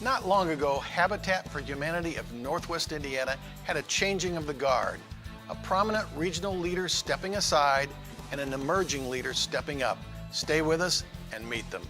Not long ago, Habitat for Humanity of Northwest Indiana had a changing of the guard. A prominent regional leader stepping aside and an emerging leader stepping up. Stay with us and meet them.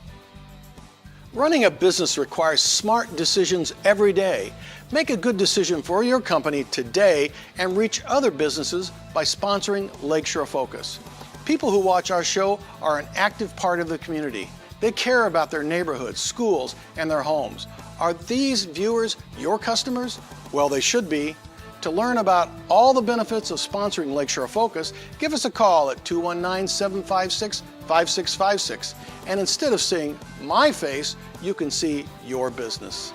Running a business requires smart decisions every day. Make a good decision for your company today and reach other businesses by sponsoring Lakeshore Focus. People who watch our show are an active part of the community. They care about their neighborhoods, schools, and their homes. Are these viewers your customers? Well, they should be. To learn about all the benefits of sponsoring Lakeshore Focus, give us a call at 219-756-5656. And instead of seeing my face, you can see your business.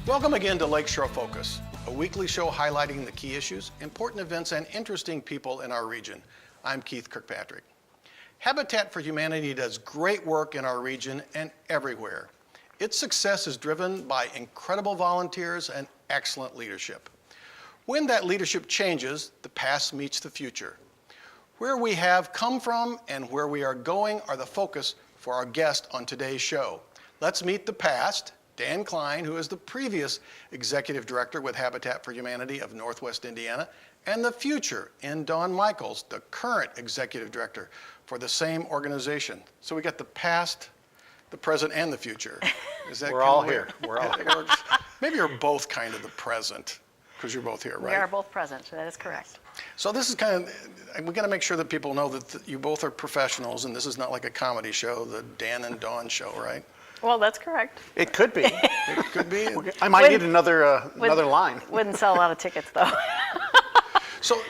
Welcome again to Lakeshore Focus, a weekly show highlighting the key issues, important events, and interesting people in our region. I'm Keith Kirkpatrick. Habitat for Humanity does great work in our region and everywhere. Its success is driven by incredible volunteers and excellent leadership. When that leadership changes, the past meets the future. Where we have come from and where we are going are the focus for our guest on today's show. Let's meet the past. Dan Klein, who is the previous Executive Director with Habitat for Humanity of Northwest Indiana, and the future in Dawn Michaels, the current Executive Director for the same organization. So we got the past, the present, and the future. Is that We're all here. We're all here. Maybe you're both kind of the present, because you're both here, right? We are both present, that is correct. So this is kind of, we got to make sure that people know that you both are professionals, and this is not like a comedy show, the Dan and Dawn show, right? Well, that's correct. It could be. It could be. I might need another line. Wouldn't sell a lot of tickets, though. So,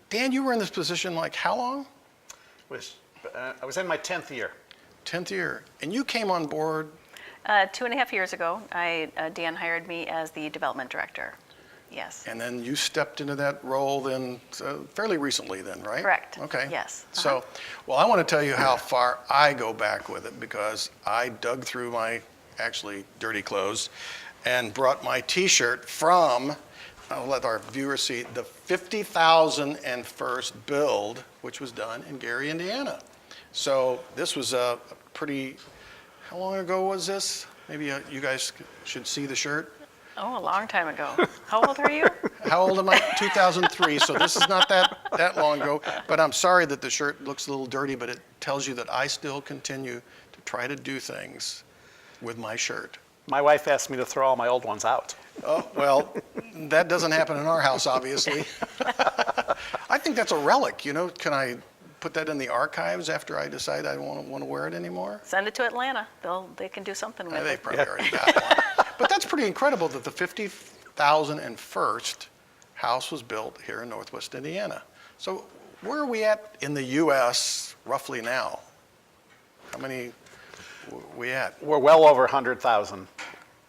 Dan, you were in this position like how long? I was in my 10th year. 10th year. And you came on board? 2.5 years ago, Dan hired me as the development director. Yes. And then you stepped into that role then fairly recently then, right? Correct. Okay. Yes. So, well, I want to tell you how far I go back with it because I dug through my actually dirty clothes and brought my T-shirt from, I'll let our viewers see, the 50,001st build, which was done in Gary, Indiana. So this was a pretty, how long ago was this? Maybe you guys should see the shirt. Oh, a long time ago. How old are you? How old am I? 2003, so this is not that long ago. But I'm sorry that the shirt looks a little dirty, but it tells you that I still continue to try to do things with my shirt. My wife asked me to throw all my old ones out. Oh, well, that doesn't happen in our house, obviously. I think that's a relic, you know. Can I put that in the archives after I decide I don't want to wear it anymore? Send it to Atlanta. They can do something with They it. probably already got one. But that's pretty incredible that the 50,001st house was built here in Northwest Indiana. So where are we at in the U.S. roughly now? How many are we at? We're well over 100,000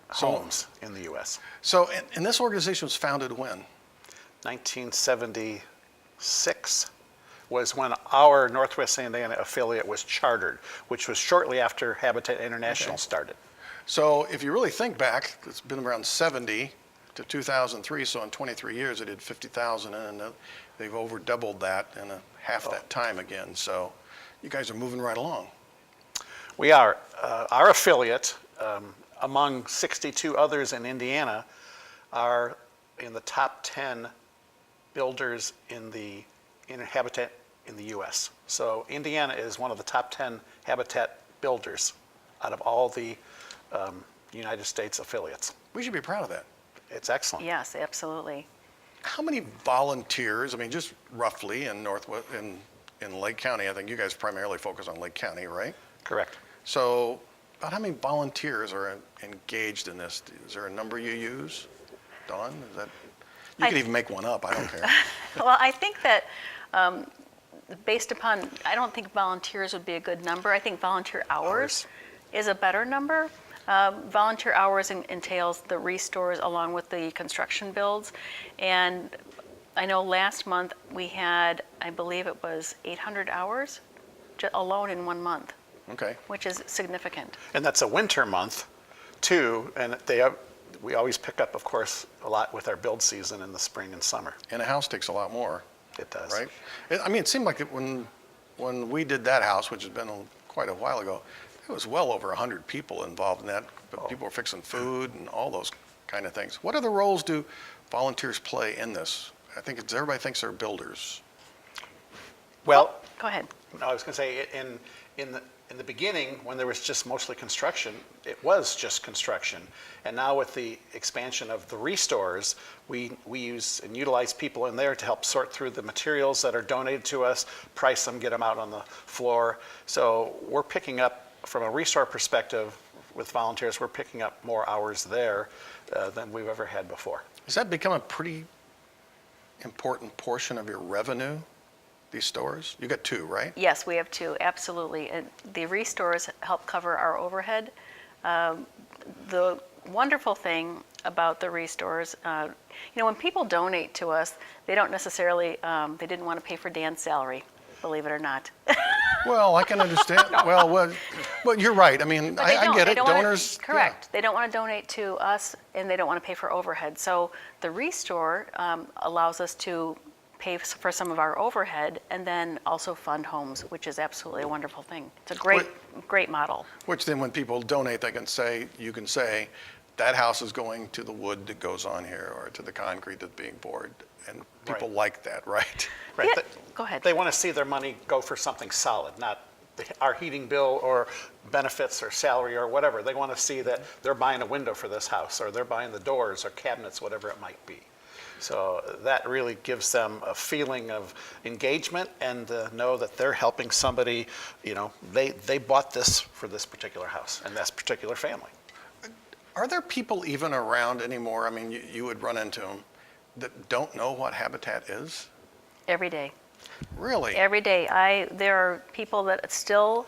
homes in the U.S. So, and this organization was founded when? 1976 was when our Northwest Indiana affiliate was chartered, which was shortly after Habitat International started. So if you really think back, it's been around 70 to 2003, so in 23 years they did 50,000, and they've over doubled that in half that time again. So you guys are moving right along. We are. Our affiliate, among 62 others in Indiana, are in the top 10 builders in habitat in the U.S. So Indiana is one of the top 10 habitat builders out of all the United States affiliates. We should be proud of that. It's excellent. Yes, absolutely. How many volunteers, I mean, just roughly in Lake County, I think you guys primarily focus on Lake County, right? Correct. So about how many volunteers are engaged in this? Is there a number you use, Dawn? You could even make one up, I don't care. Well, I think that based upon, I don't think volunteers would be a good number. I think volunteer hours is a better number. Volunteer hours entails the restores along with the construction builds. And I know last month we had, I believe it was 800 hours alone in 1 month. Okay. which is significant. And that's a winter month, too, and we always pick up, of course, a lot with our build season in the spring and summer. And a house takes a lot more, It does. right? I mean, it seemed like when we did that house, which has been quite a while ago, it was well over 100 people involved in that. But people were fixing food and all those kind of things. What other roles do volunteers play in this? I think everybody thinks they're builders. Well, Go ahead. no, I was going to say, in the beginning, when there was just mostly construction, it was just construction. And now with the expansion of the restores, we use and utilize people in there to help sort through the materials that are donated to us, price them, get them out on the floor. So we're picking up, from a restore perspective, with volunteers, we're picking up more hours there than we've ever had before. Has that become a pretty important portion of your revenue, these stores? You got two, right? Yes, we have two, absolutely. And the restores help cover our overhead. The wonderful thing about the restores, when people donate to us, they don't necessarily, they didn't want to pay for Dan's salary, believe it or not. Well, I can understand. Well, you're right. I mean, But they I don't. get They it. don't wanna- Donors. Correct. They don't want to donate to us, and they don't want to pay for overhead. So the restore allows us to pay for some of our overhead and then also fund homes, which is absolutely a wonderful thing. It's a great model. Which then when people donate, you can say, that house is going to the wood that goes on here or to the concrete that's being poured. And people Right. like that, right? Right. Yeah, go ahead. They want to see their money go for something solid, not our heating bill or benefits or salary or whatever. They want to see that they're buying a window for this house, or they're buying the doors or cabinets, whatever it might be. So that really gives them a feeling of engagement and know that they're helping somebody, they bought this for this particular house and this particular family. Are there people even around anymore? I mean, you would run into them that don't know what Habitat is? Every day. Really? Every day. There are people that still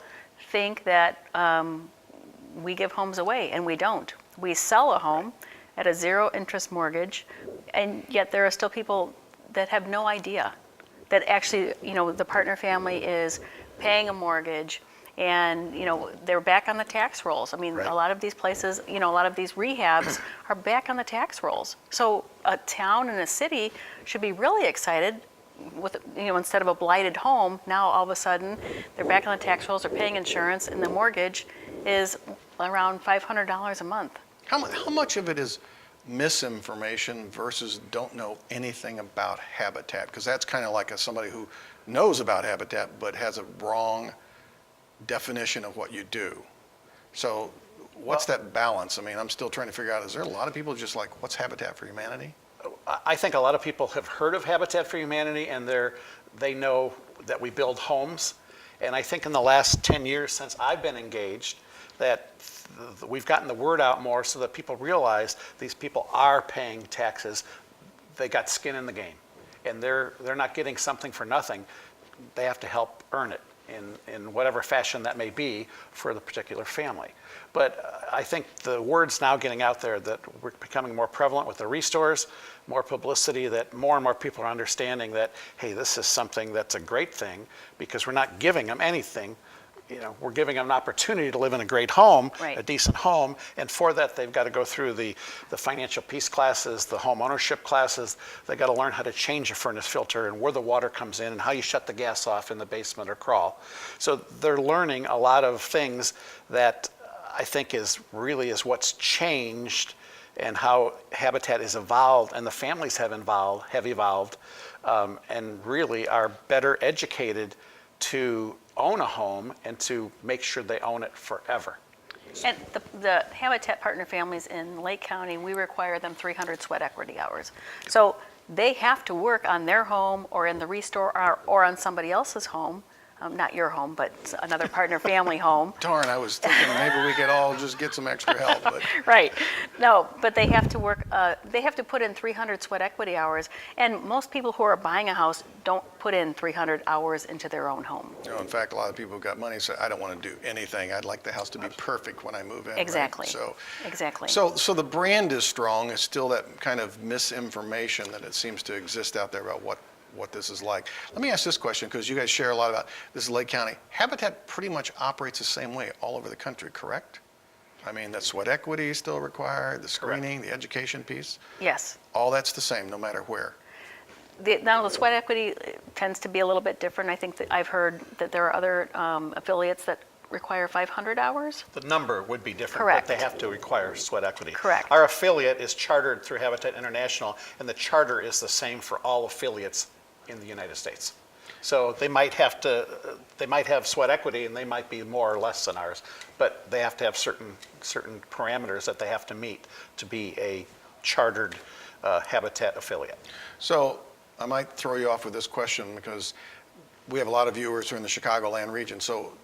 think that we give homes away, and we don't. We sell a home at a zero interest mortgage, and yet there are still people that have no idea that actually, the partner family is paying a mortgage, and they're back on the tax rolls. I mean, Right. a lot of these places, a lot of these rehabs are back on the tax rolls. So a town and a city should be really excited with, instead of a blighted home, now all of a sudden they're back on the tax rolls, they're paying insurance, and the mortgage is around $500 a month. How much of it is misinformation versus don't know anything about Habitat? Because that's kind of like somebody who knows about Habitat but has a wrong definition of what you do. So what's that balance? I mean, I'm still trying to figure out, is there a lot of people just like, what's Habitat for Humanity? I think a lot of people have heard of Habitat for Humanity, and they know that we build homes. And I think in the last 10 years since I've been engaged, that we've gotten the word out more so that people realize these people are paying taxes. They got skin in the game, and they're not getting something for nothing. They have to help earn it in whatever fashion that may be for the particular family. But I think the word's now getting out there that we're becoming more prevalent with the restores, more publicity, that more and more people are understanding that, hey, this is something that's a great thing, because we're not giving them anything. We're giving them an opportunity to live in a great home, Right. a decent home, and for that they've got to go through the financial peace classes, the home ownership classes. They've got to learn how to change a furnace filter and where the water comes in and how you shut the gas off in the basement or crawl. So they're learning a lot of things that I think is what's changed, and how Habitat is evolved and the families have evolved, and really are better educated to own a home and to make sure they own it forever. And the Habitat partner families in Lake County, we require them 300 sweat equity hours. So they have to work on their home or in the restore or on somebody else's home, not your home, but another partner family home. Darn, I was thinking maybe we could all just get some extra help, but Right. No, but they have to work, they have to put in 300 sweat equity hours. And most people who are buying a house don't put in 300 hours into their own home. in fact, a lot of people who've got money say, I don't want to do anything. I'd like the house to be perfect when I move in. right? Exactly. So Exactly. So the brand is strong. It's still that kind of misinformation that it seems to exist out there about what this is like. Let me ask this question, because you guys share a lot about this is Lake County. Habitat pretty much operates the same way all over the country, correct? I mean, that sweat equity is still required, the screening, the education piece, Yes. all that's the same no matter where. Now, the sweat equity tends to be a little bit different. I think that I've heard that there are other affiliates that require 500 hours. The number would be different, Correct. but they have to require sweat equity. Correct. Our affiliate is chartered through Habitat International, and the charter is the same for all affiliates in the United States. So they might have sweat equity, and they might be more or less than ours, but they have to have certain parameters that they have to meet to be a chartered Habitat affiliate. So I might throw you off with this question because we have a lot of viewers who are in the Chicagoland region. So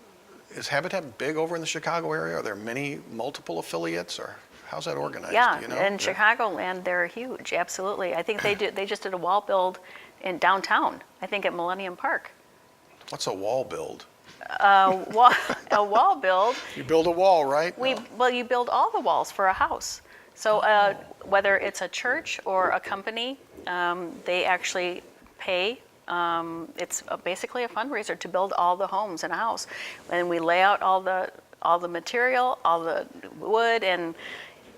is Habitat big over in the Chicago area? Are there many multiple affiliates, or how's that organized? Yeah, Do you know? in Chicagoland, they're huge, absolutely. I think they just did a wall build in downtown, I think at Millennium Park. What's a wall build? A wall build, You build a wall, right? No. well, you build all the walls for a house. So whether it's a church or a company, they actually pay. It's basically a fundraiser to build all the homes in a house. And we lay out all the material, all the wood, and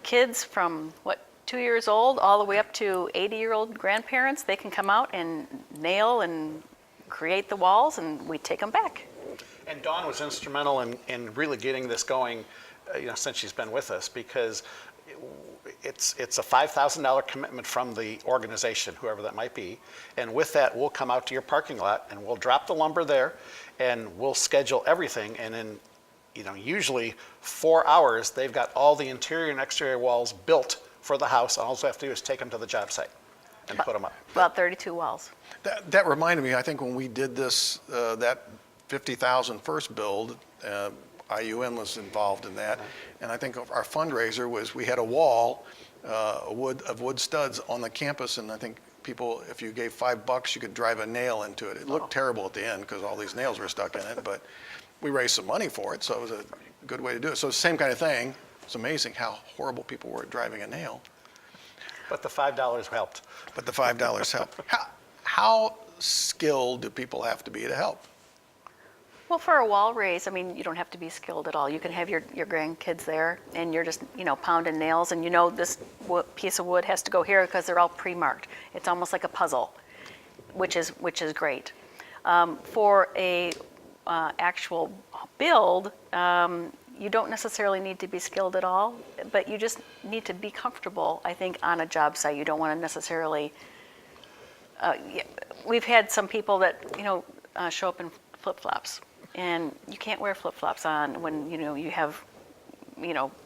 kids from 2 years old all the way up to 80-year-old grandparents, they can come out and nail and create the walls, and we take them back. And Dawn was instrumental in really getting this going, since she's been with us, because it's a $5,000 commitment from the organization, whoever that might be. And with that, we'll come out to your parking lot and we'll drop the lumber there, and we'll schedule everything. And in usually 4 hours, they've got all the interior and exterior walls built for the house. All they have to do is take them to the job site and put them up. About 32 walls. That reminded me, I think when we did this, that 50,000 first build, IUM was involved in that. And I think our fundraiser was, we had a wall of wood studs on the campus, and I think people, if you gave $5, you could drive a nail into it. It looked terrible at the end because all these nails were stuck in it, but we raised some money for it, so it was a good way to do it. So it's the same kind of thing. It's amazing how horrible people were at driving a nail. But the $5 helped. But the $5 helped. How skilled do people have to be to help? Well, for a wall raise, I mean, you don't have to be skilled at all. You can have your grandkids there, and you're just, pounding nails, and this piece of wood has to go here because they're all pre-marked. It's almost like a puzzle, which is great. For a actual build, you don't necessarily need to be skilled at all, but you just need to be comfortable, I think, on a job site. You don't want to necessarily, we've had some people that, show up in flip-flops, and you can't wear flip-flops on when, you have,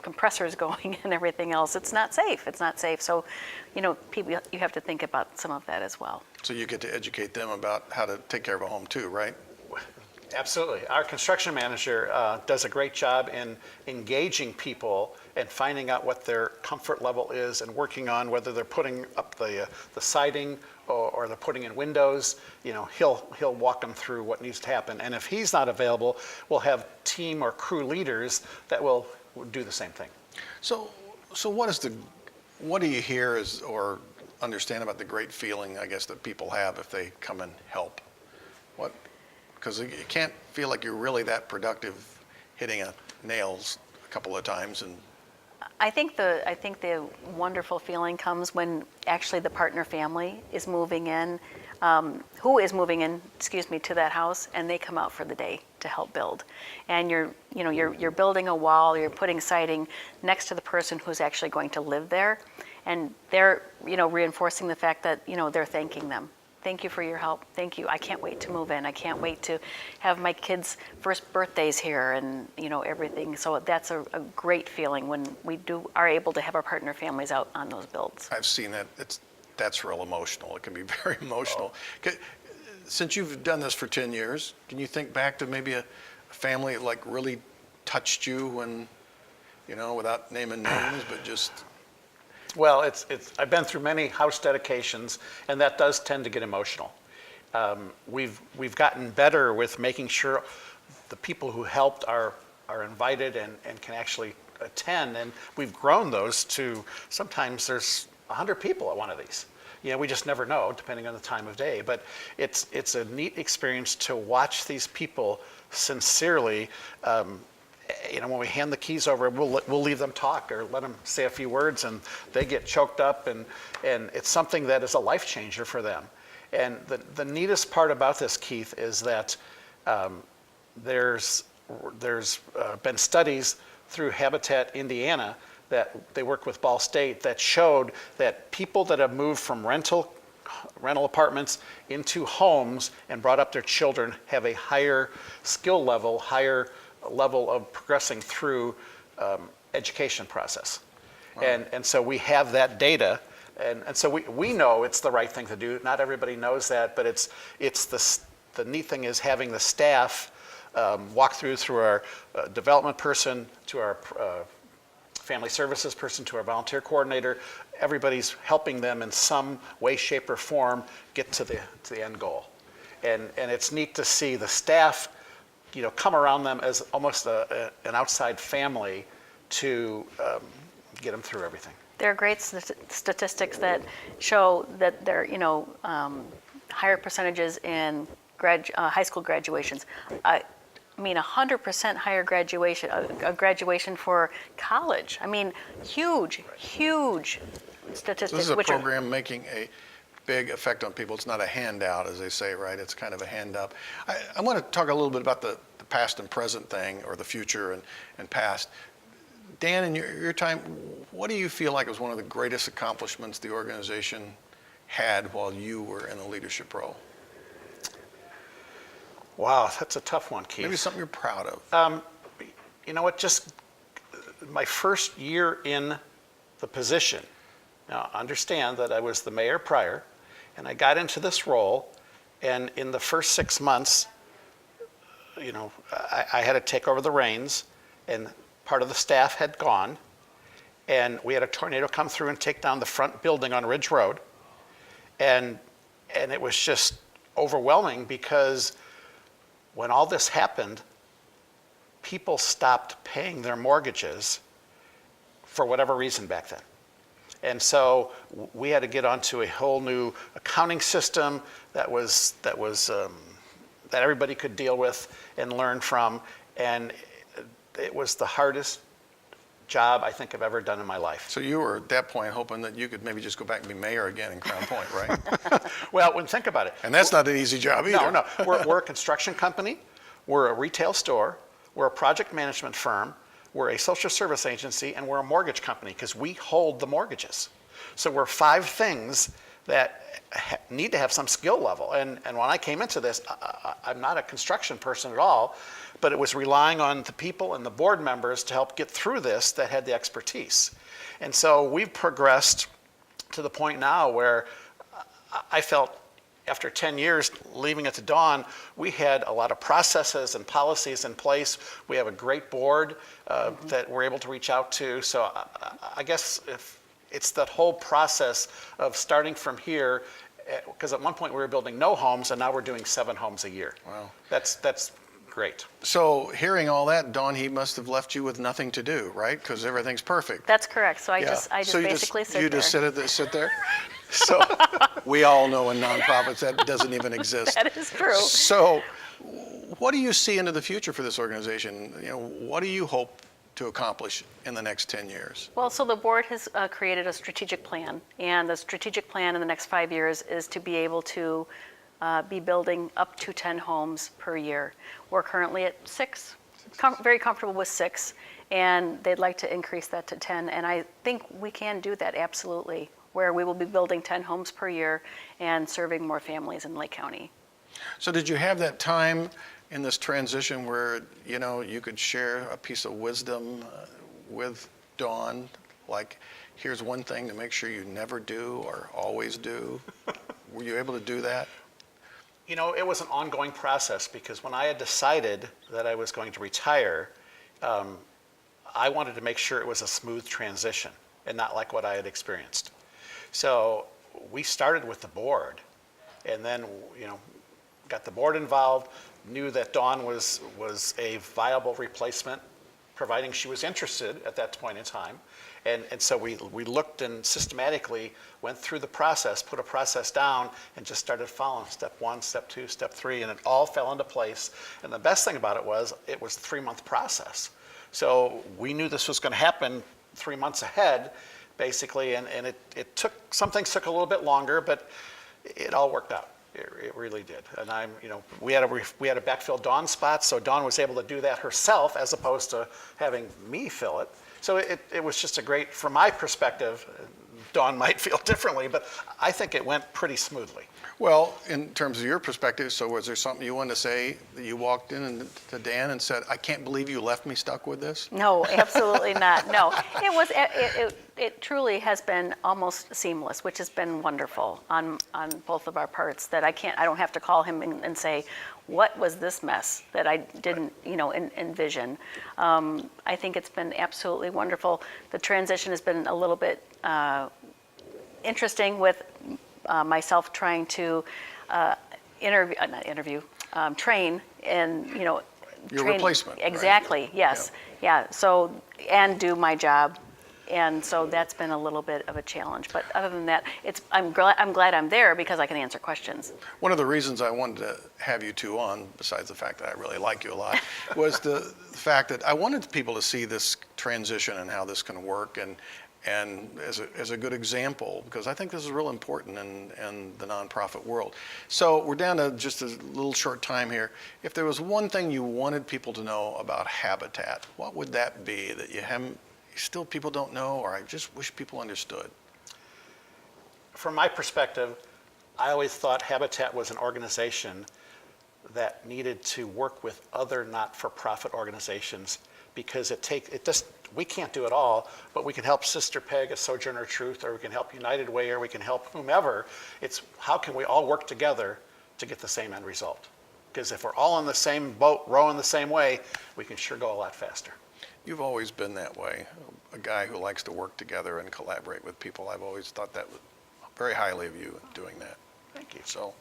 compressors going and everything else. It's not safe. It's not safe. So, people, you have to think about some of that as well. So you get to educate them about how to take care of a home too, right? Absolutely. Our construction manager does a great job in engaging people and finding out what their comfort level is and working on whether they're putting up the siding or they're putting in windows. He'll walk them through what needs to happen. And if he's not available, we'll have team or crew leaders that will do the same thing. So what do you hear or understand about the great feeling, I guess, that people have if they come and help? Because you can't feel like you're really that productive hitting nails a couple of times. And I think the wonderful feeling comes when actually the partner family is moving in, to that house, and they come out for the day to help build. And you're building a wall, you're putting siding next to the person who's actually going to live there, and they're reinforcing the fact that they're thanking them. Thank you for your help. Thank you. I can't wait to move in. I can't wait to have my kids' first birthdays here and everything. So that's a great feeling when we are able to have our partner families out on those builds. I've seen that. That's real emotional. It can be very emotional. Since you've done this for 10 years, can you think back to maybe a family like really touched you when, without naming names, but just... Well, I've been through many house dedications, and that does tend to get emotional. We've gotten better with making sure the people who helped are invited and can actually attend, and we've grown those to sometimes there's 100 people at one of these, we just never know, depending on the time of day. But it's a neat experience to watch these people sincerely. When we hand the keys over, we'll leave them talk or let them say a few words, and they get choked up, and it's something that is a life changer for them. And the neatest part about this, Keith, is that there's been studies through Habitat Indiana that they work with Ball State that showed that people that have moved from rental apartments into homes and brought up their children have a higher skill level, higher level of progressing through education process. Wow. And so we have that data, and so we know it's the right thing to do. Not everybody knows that, but it's the neat thing is having the staff walk through our development person, to our family services person, to our volunteer coordinator. Everybody's helping them in some way, shape, or form get to the end goal. And it's neat to see the staff come around them as almost an outside family to get them through everything. There are great statistics that show that there are higher percentages in high school graduations. I mean, 100% higher graduation for college. I mean, huge statistics. So this is a program making a big effect on people. It's not a handout, as they say, right? It's kind of a hand up. I want to talk a little bit about the past and present thing, or the future and past. Dan, in your time, what do you feel like was one of the greatest accomplishments the organization had while you were in a leadership role? Wow, that's a tough one, Keith. Maybe something you're proud of. You know what, just my first year in the position. Now, understand that I was the mayor prior, and I got into this role, and in the first 6 months, I had to take over the reins, and part of the staff had gone, and we had a tornado come through and take down the front building on Ridge Road, and it was just overwhelming, because when all this happened, people stopped paying their mortgages for whatever reason back then. And so we had to get onto a whole new accounting system that everybody could deal with and learn from. And it was the hardest job I think I've ever done in my life. So you were at that point hoping that you could maybe just go back and be mayor again in Crown Point, right? Well, think about it. And that's not an easy job either. No. We're a construction company. We're a retail store. We're a project management firm. We're a social service agency, and we're a mortgage company, because we hold the mortgages. So we're 5 things that need to have some skill level. And when I came into this, I'm not a construction person at all, but it was relying on the people and the board members to help get through this that had the expertise. And so we've progressed to the point now where I felt, after 10 years leaving it to Dawn, we had a lot of processes and policies in place. We have a great board that we're able to reach out to. So I guess if it's that whole process of starting from here, because at one point we were building no homes, and now we're doing 7 homes a year. Wow. That's great. So hearing all that, Dawn, he must have left you with nothing to do, right? Because everything's perfect. That's correct. So I just So basically sit there. You just sit there? So we all know in nonprofits that doesn't even exist. That is true. So what do you see into the future for this organization? What do you hope to accomplish in the next 10 years? Well, so the board has created a strategic plan, and the strategic plan in the next 5 years is to be able to be building up to 10 homes per year. We're currently at 6, very comfortable with 6, and they'd like to increase that to 10, and I think we can do that, absolutely, where we will be building 10 homes per year and serving more families in Lake County. So did you have that time in this transition where, you could share a piece of wisdom with Dawn, like, here's one thing to make sure you never do or always do? Were you able to do that? It was an ongoing process, because when I had decided that I was going to retire, I wanted to make sure it was a smooth transition and not like what I had experienced. So we started with the board, and then, got the board involved, knew that Dawn was a viable replacement providing she was interested at that point in time. And so we looked and systematically went through the process, put a process down, and just started following step 1, step 2, step 3, and it all fell into place. And the best thing about it was a 3-month process. So we knew this was going to happen 3 months ahead, basically, and it took, some things took a little bit longer, but it all worked out. It really did. And we had a backfill Dawn spot, so Dawn was able to do that herself as opposed to having me fill it. So it was just a great, from my perspective, Dawn might feel differently, but I think it went pretty smoothly. Well, in terms of your perspective, so was there something you wanted to say that you walked in to Dan and said, I can't believe you left me stuck with this? No, absolutely not. No, it truly has been almost seamless, which has been wonderful on both of our parts. That I don't have to call him and say, what was this mess that I didn't, envision. I think it's been absolutely wonderful. The transition has been a little bit interesting with myself trying to train and, Your train, replacement. Exactly, right? yes. Yeah, so, and do my job. And so that's been a little bit of a challenge. But other than that, I'm glad I'm there because I can answer questions. One of the reasons I wanted to have you two on, besides the fact that I really like you a lot, was the fact that I wanted people to see this transition and how this can work, and as a good example, because I think this is real important in the nonprofit world. So we're down to just a little short time here. If there was one thing you wanted people to know about Habitat, what would that be that still people don't know, or I just wish people understood? From my perspective, I always thought Habitat was an organization that needed to work with other not-for-profit organizations, because we can't do it all, but we can help Sister Peg at Sojourner Truth, or we can help United Way, or we can help whomever. It's how can we all work together to get the same end result? Because if we're all in the same boat, rowing the same way, we can sure go a lot faster. You've always been that way, a guy who likes to work together and collaborate with people. I've always thought that very highly of you doing that. Thank you. So,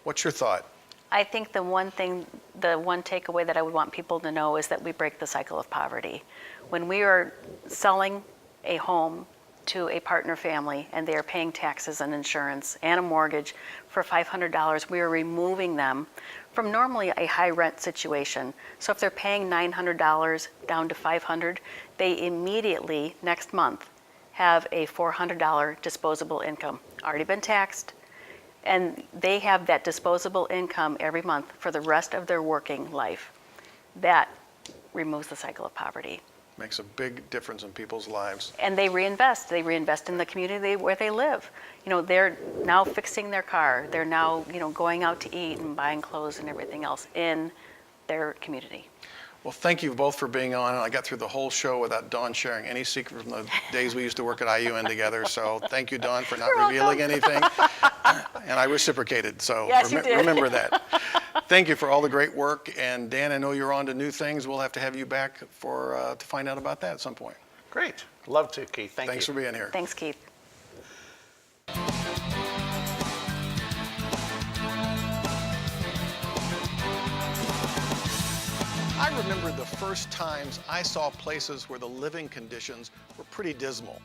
what's your thought? I think the one takeaway that I would want people to know is that we break the cycle of poverty. When we are selling a home to a partner family and they are paying taxes and insurance and a mortgage for $500, we are removing them from normally a high rent situation. So if they're paying $900 down to $500, they immediately next month have a $400 disposable income, already been taxed, and they have that disposable income every month for the rest of their working life. That removes the cycle of poverty. Makes a big difference in people's lives. And they reinvest. They reinvest in the community where they live. They're now fixing their car. They're now, going out to eat and buying clothes and everything else in their community. Well, thank you both for being on. I got through the whole show without Dawn sharing any secret from the days we used to work at IUN together. So thank you, Dawn, for not revealing anything. And I reciprocated, so yes, you did. Remember that. Thank you for all the great work. And Dan, I know you're on to new things. We'll have to have you back to find out about that at some point. Great. Love to, Keith. Thanks for being here. Thanks, Keith. I remember the first times I saw places where the living conditions were pretty dismal.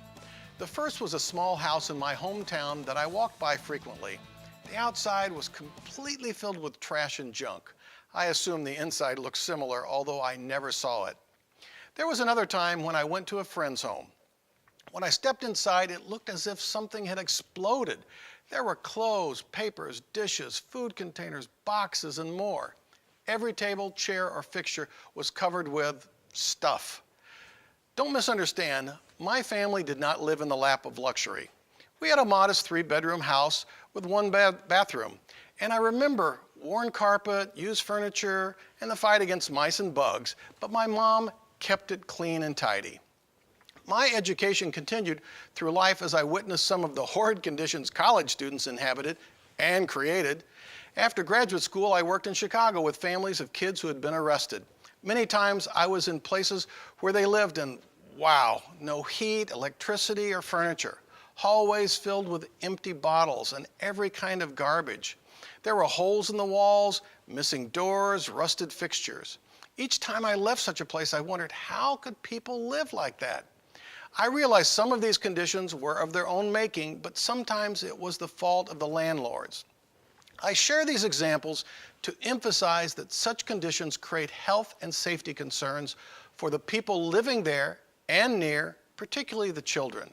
The first was a small house in my hometown that I walked by frequently. The outside was completely filled with trash and junk. I assume the inside looked similar, although I never saw it. There was another time when I went to a friend's home. When I stepped inside, it looked as if something had exploded. There were clothes, papers, dishes, food containers, boxes, and more. Every table, chair, or fixture was covered with stuff. Don't misunderstand, my family did not live in the lap of luxury. We had a modest 3-bedroom house with 1 bathroom, and I remember worn carpet, used furniture, and the fight against mice and bugs, but my mom kept it clean and tidy. My education continued through life as I witnessed some of the horrid conditions college students inhabited and created. After graduate school, I worked in Chicago with families of kids who had been arrested. Many times I was in places where they lived and, wow, no heat, electricity, or furniture. Hallways filled with empty bottles and every kind of garbage. There were holes in the walls, missing doors, rusted fixtures. Each time I left such a place, I wondered, how could people live like that? I realized some of these conditions were of their own making, but sometimes it was the fault of the landlords. I share these examples to emphasize that such conditions create health and safety concerns for the people living there and near, particularly the children.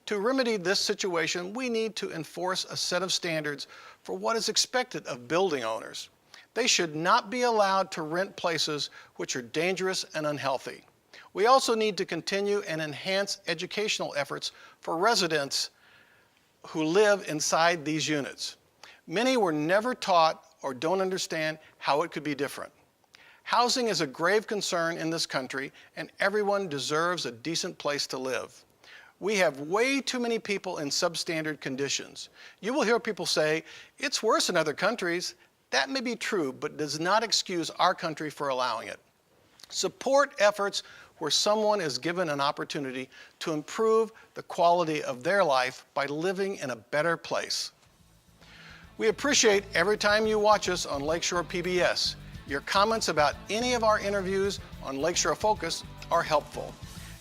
To remedy this situation, we need to enforce a set of standards for what is expected of building owners. They should not be allowed to rent places which are dangerous and unhealthy. We also need to continue and enhance educational efforts for residents who live inside these units. Many were never taught or don't understand how it could be different. Housing is a grave concern in this country, and everyone deserves a decent place to live. We have way too many people in substandard conditions. You will hear people say, it's worse in other countries. That may be true, but does not excuse our country for allowing it. Support efforts where someone is given an opportunity to improve the quality of their life by living in a better place. We appreciate every time you watch us on Lakeshore PBS. Your comments about any of our interviews on Lakeshore Focus are helpful.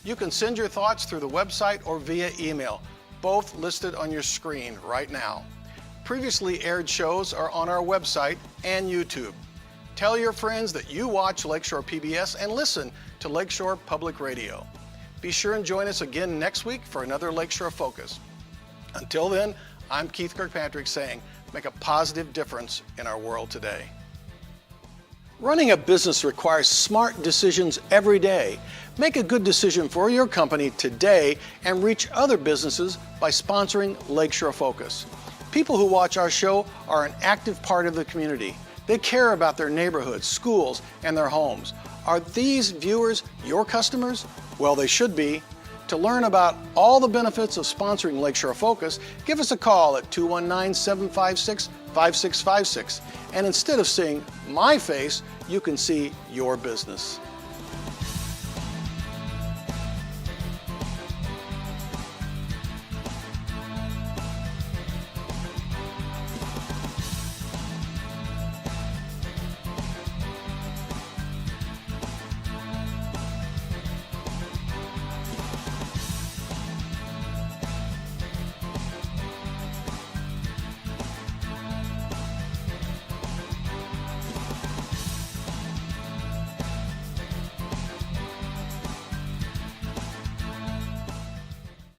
You can send your thoughts through the website or via email, both listed on your screen right now. Previously aired shows are on our website and YouTube. Tell your friends that you watch Lakeshore PBS and listen to Lakeshore Public Radio. Be sure and join us again next week for another Lakeshore Focus. Until then, I'm Keith Kirkpatrick saying, make a positive difference in our world today. Running a business requires smart decisions every day. Make a good decision for your company today and reach other businesses by sponsoring Lakeshore Focus. People who watch our show are an active part of the community. They care about their neighborhoods, schools, and their homes. Are these viewers your customers? Well, they should be. To learn about all the benefits of sponsoring Lakeshore Focus, give us a call at 219-756-5656. And instead of seeing my face, you can see your business.